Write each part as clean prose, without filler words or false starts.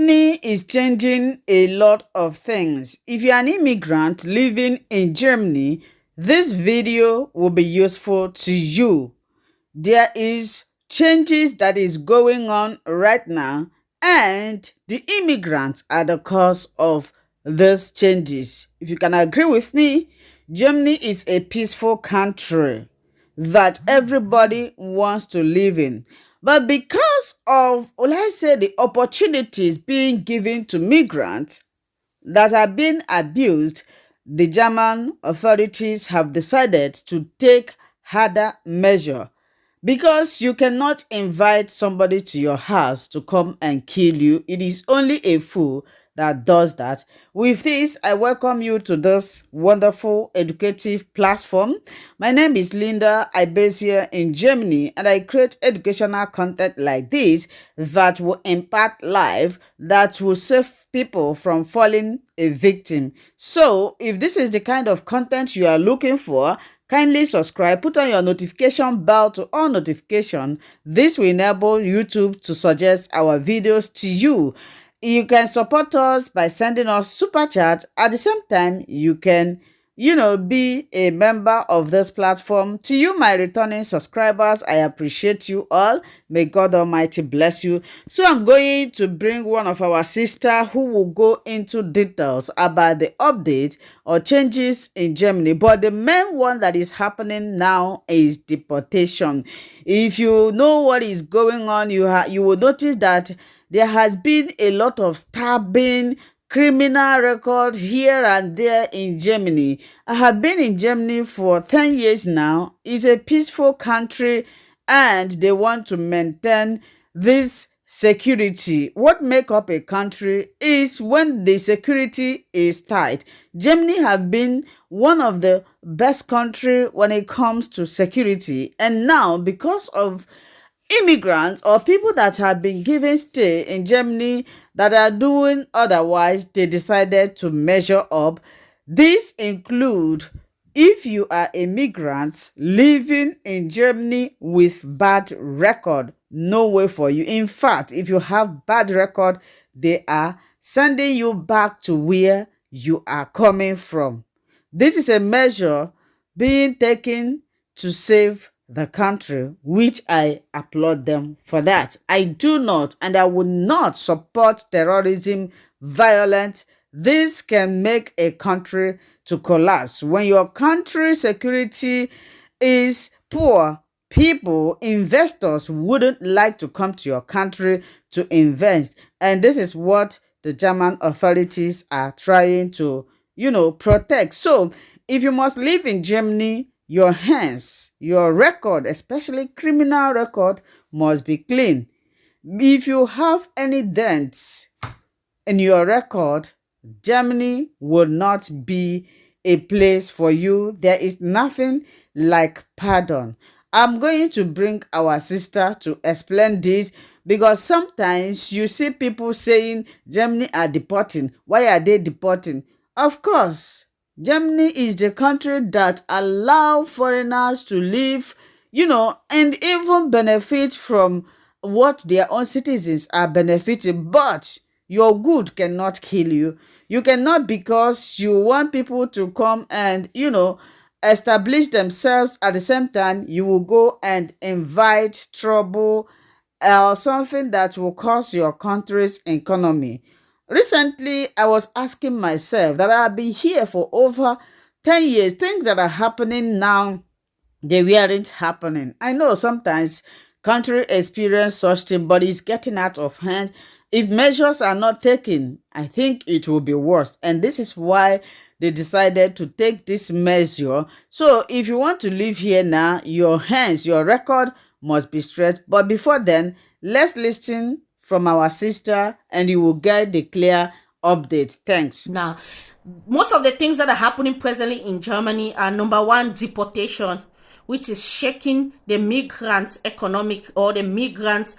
Germany is changing a lot of things. If you're an immigrant living in Germany, this video will be useful to you. There is changes that is going on right now, and the immigrants are the cause of these changes. If you can agree with me, Germany is a peaceful country that everybody wants to live in. But because of, let's say, the opportunities being given to migrants that are being abused, the German authorities have decided to take harder measure, because you cannot invite somebody to your house to come and kill you. It is only a fool that does that. With this, I welcome you to this wonderful educative platform. My name is Linda. I base here in Germany, and I create educational content like this that will impact life, that will save people from falling a victim. So if this is the kind of content you are looking for, kindly subscribe, put on your notification bell to all notification. This will enable YouTube to suggest our videos to you. You can support us by sending us super chat. At the same time, you can, be a member of this platform. To you, my returning subscribers, I appreciate you all. May God Almighty bless you. So I'm going to bring one of our sisters who will go into details about the update or changes in Germany. But the main one that is happening now is deportation. If you know what is going on, you will notice that there has been a lot of stabbing, criminal record here and there in Germany. I have been in Germany for 10 years now. It's a peaceful country, and they want to maintain this security. What make up a country is when the security is tight. Germany have been one of the best country when it comes to security, and now because of immigrants or people that have been given stay in Germany that are doing otherwise, they decided to measure up. These include if you are immigrants living in Germany with bad record, no way for you. In fact, if you have bad record, they are sending you back to where you are coming from. This is a measure being taken to save the country, which I applaud them for that. I do not, and I will not support terrorism, violence. This can make a country to collapse. When your country's security is poor, people, investors wouldn't like to come to your country to invest. And this is what the German authorities are trying to, protect. So if you must live in Germany, your hands, your record, especially criminal record, must be clean. If you have any dents in your record, Germany will not be a place for you. There is nothing like pardon. I'm going to bring our sister to explain this, because sometimes you see people saying Germany are deporting. Why are they deporting? Of course, Germany is the country that allow foreigners to live, and even benefit from what their own citizens are benefiting. But your good cannot kill you. You cannot, because you want people to come and, establish themselves. At the same time, you will go and invite trouble or something that will cause your country's economy. Recently, I was asking myself that I've been here for over 10 years. Things that are happening now, they weren't happening. I know sometimes country experience such thing, but it's getting out of hand. If measures are not taken, I think it will be worse. And this is why they decided to take this measure. So if you want to live here now, your hands, your record must be straight. But before then, let's listen from our sister, and you will get the clear update. Thanks. Now, most of the things that are happening presently in Germany are, number one, deportation, which is shaking the migrants' economic or the migrants'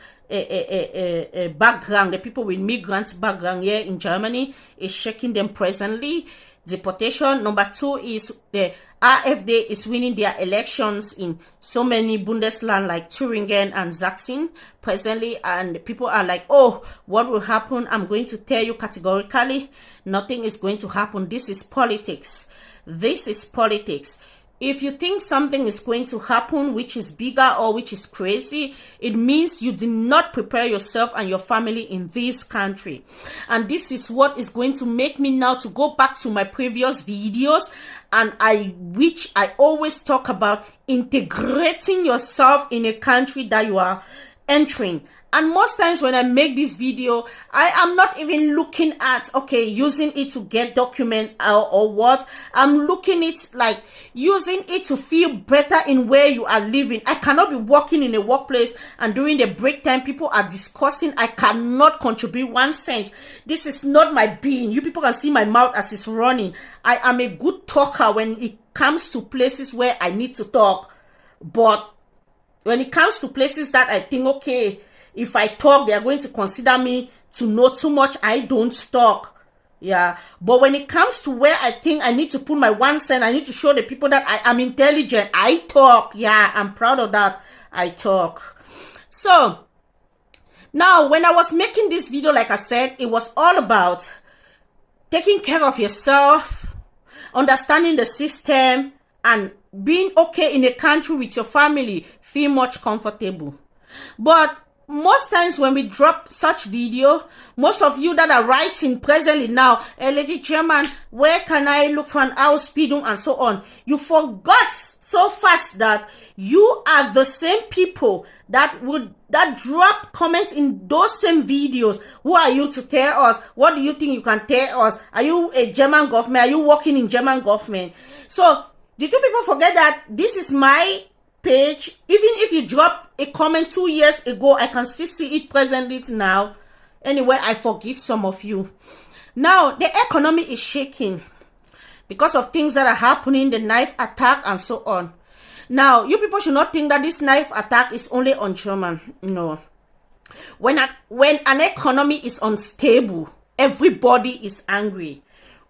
background, the people with migrants background here in Germany is shaking them presently. Deportation. Number 2 is the AfD is winning their elections in so many Bundesland like Thüringen and Sachsen presently, and people are like, oh, what will happen? I'm going to tell you categorically, nothing is going to happen. This is politics. This is politics. If you think something is going to happen which is bigger or which is crazy, it means you did not prepare yourself and your family in this country. And this is what is going to make me now to go back to my previous videos, and which I always talk about integrating yourself in a country that you are entering. And most times when I make this video, I am not even looking at, okay, using it to get document or what. I'm looking at like using it to feel better in where you are living. I cannot be working in a workplace and during the break time, people are discussing. I cannot contribute 1 cent. This is not my being. You people can see my mouth as it's running. I am a good talker when it comes to places where I need to talk. But when it comes to places that I think, okay, if I talk, they are going to consider me to know too much, I don't talk. Yeah. But when it comes to where I think I need to put my 1 cent, I need to show the people that I am intelligent, I talk. Yeah, I'm proud of that. I talk. So, now, when I was making this video, like I said, it was all about taking care of yourself, understanding the system, and being okay in a country with your family, feel much comfortable. But most times when we drop such video, most of you that are writing presently now, Lady German, where can I look for an Ausbildung and so on, you forgot so fast that you are the same people that drop comments in those same videos. Who are you to tell us? What do you think you can tell us? Are you a German government? Are you working in German government? So did you people forget that this is my page? Even if you drop a comment 2 years ago, I can still see it presently now. Anyway, I forgive some of you. Now, the economy is shaking because of things that are happening, the knife attack and so on. Now, you people should not think that this knife attack is only on German. No. When an economy is unstable, everybody is angry.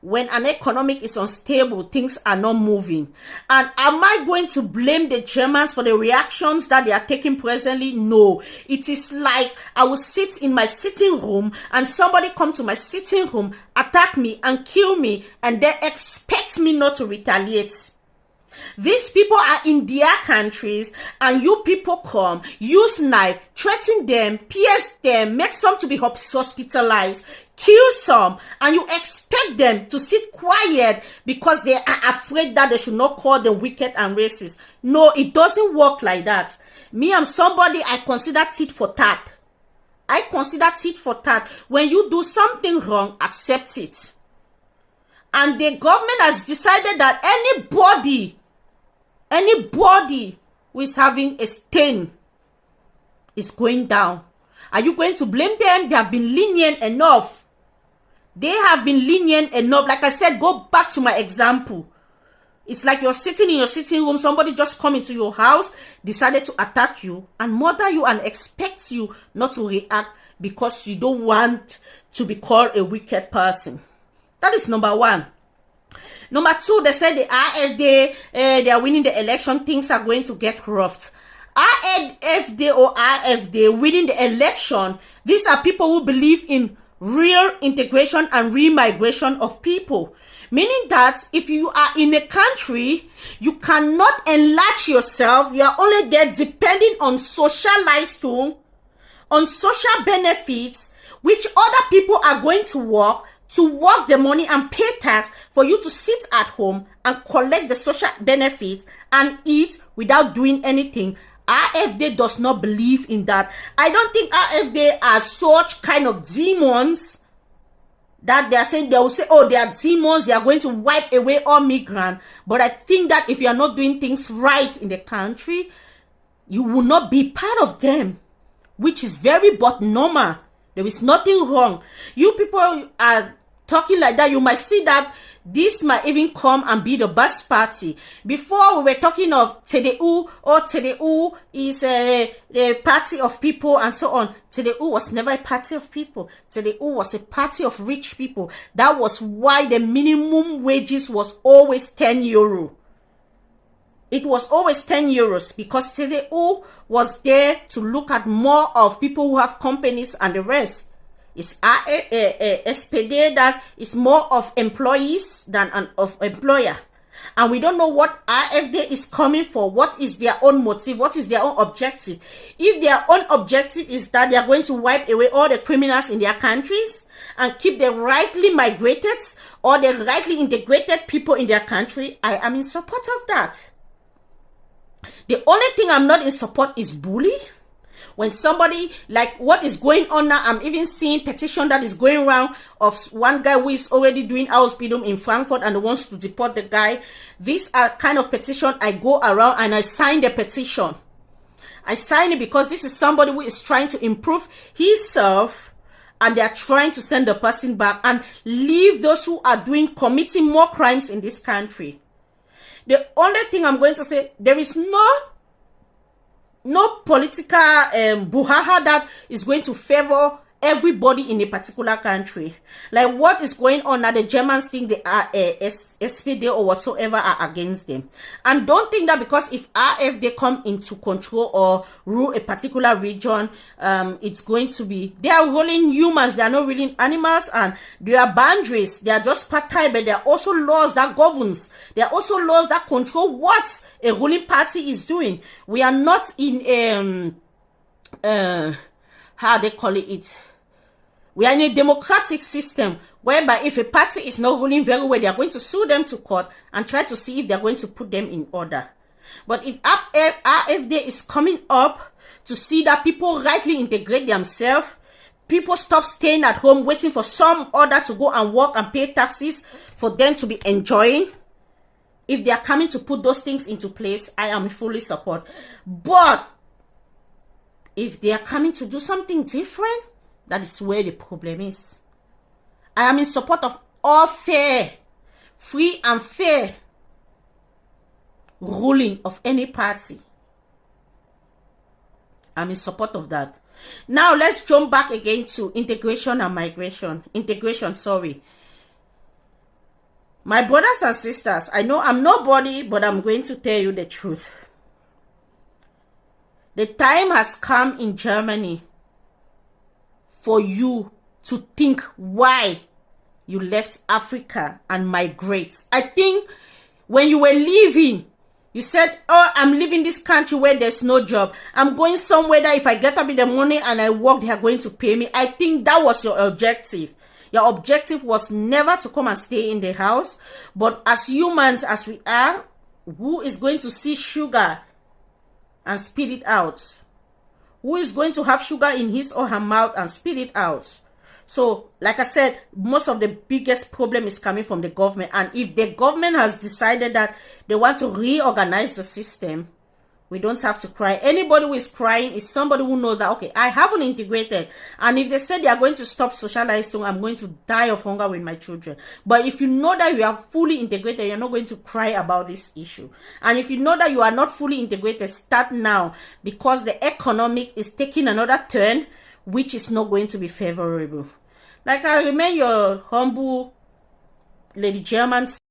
When an economic is unstable, things are not moving. And am I going to blame the Germans for the reactions that they are taking presently? No. It is like I will sit in my sitting room and somebody come to my sitting room, attack me and kill me, and they expect me not to retaliate. These people are in their countries and you people come, use knife, threaten them, pierce them, make some to be hospitalized, kill some, and you expect them to sit quiet because they are afraid that they should not call them wicked and racist. No, it doesn't work like that. Me, I'm somebody I consider tit for tat. I consider tit for tat. When you do something wrong, accept it. And the government has decided that anybody who is having a stain is going down. Are you going to blame them? They have been lenient enough. They have been lenient enough. Like I said, go back to my example. It's like you're sitting in your sitting room, somebody just come into your house, decided to attack you and murder you and expects you not to react because you don't want to be called a wicked person. That is number one. Number two, they said the AfD, they are winning the election, things are going to get rough. AfD or AfD winning the election, these are people who believe in real integration and re-migration of people. Meaning that if you are in a country, you cannot enlarge yourself. You are only there depending on socialized tool, on social benefits, which other people are going to work the money and pay tax for you to sit at home and collect the social benefits and eat without doing anything. AfD does not believe in that. I don't think AfD are such kind of demons that they are saying, they will say, oh, they are demons, they are going to wipe away all migrants. But I think that if you are not doing things right in the country, you will not be part of them, which is very but normal. There is nothing wrong. You people are talking like that. You might see that this might even come and be the best party. Before we were talking of TDU, or TDU is a party of people and so on. TDU was never a party of people. TDU was a party of rich people. That was why the minimum wages was always 10 euro. It was always 10 euros because TDU was there to look at more of people who have companies and the rest. It's SPD that is more of employees than of employer. And we don't know what AFD is coming for. What is their own motive? What is their own objective? If their own objective is that they are going to wipe away all the criminals in their countries and keep the rightly migrated or the rightly integrated people in their country, I am in support of that. The only thing I'm not in support is bully. When somebody, like what is going on now, I'm even seeing petition that is going around of one guy who is already doing Ausbildung in Frankfurt and wants to deport the guy. These are kind of petition I go around and I sign the petition. I sign it because this is somebody who is trying to improve himself and they are trying to send the person back and leave those who are committing more crimes in this country. The only thing I'm going to say, there is no political buhaha that is going to favor everybody in a particular country. Like what is going on now, the Germans think they are SPD or whatsoever are against them. And don't think that because if AfD come into control or rule a particular region, it's going to be, they are ruling humans, they are not ruling animals, and there are boundaries. They are just part-time, but there are also laws that governs. There are also laws that control what a ruling party is doing. We are not in how they call it. We are in a democratic system whereby if a party is not ruling very well, they are going to sue them to court and try to see if they are going to put them in order. But if AfD is coming up to see that people rightly integrate themselves, people stop staying at home waiting for some other to go and work and pay taxes for them to be enjoying. If they are coming to put those things into place, I am fully support. But if they are coming to do something different, that is where the problem is. I am in support of all fair, free and fair ruling of any party. I'm in support of that. Now let's jump back again to integration and migration. Integration, sorry. My brothers and sisters, I know I'm nobody, but I'm going to tell you the truth. The time has come in Germany for you to think why you left Africa and migrate. I think when you were leaving, you said, oh, I'm leaving this country where there's no job. I'm going somewhere that if I get up in the morning and I work, they are going to pay me. I think that was your objective. Your objective was never to come and stay in the house. But as humans as we are, who is going to see sugar and spit it out? Who is going to have sugar in his or her mouth and spit it out? So, like I said, most of the biggest problem is coming from the government. And if the government has decided that they want to reorganize the system, we don't have to cry. Anybody who is crying is somebody who knows that, okay, I haven't integrated. And if they say they are going to stop socializing, I'm going to die of hunger with my children. But if you know that you are fully integrated, you're not going to cry about this issue. And if you know that you are not fully integrated, start now. Because the economic is taking another turn, which is not going to be favorable. Like I remain your humble Lady German.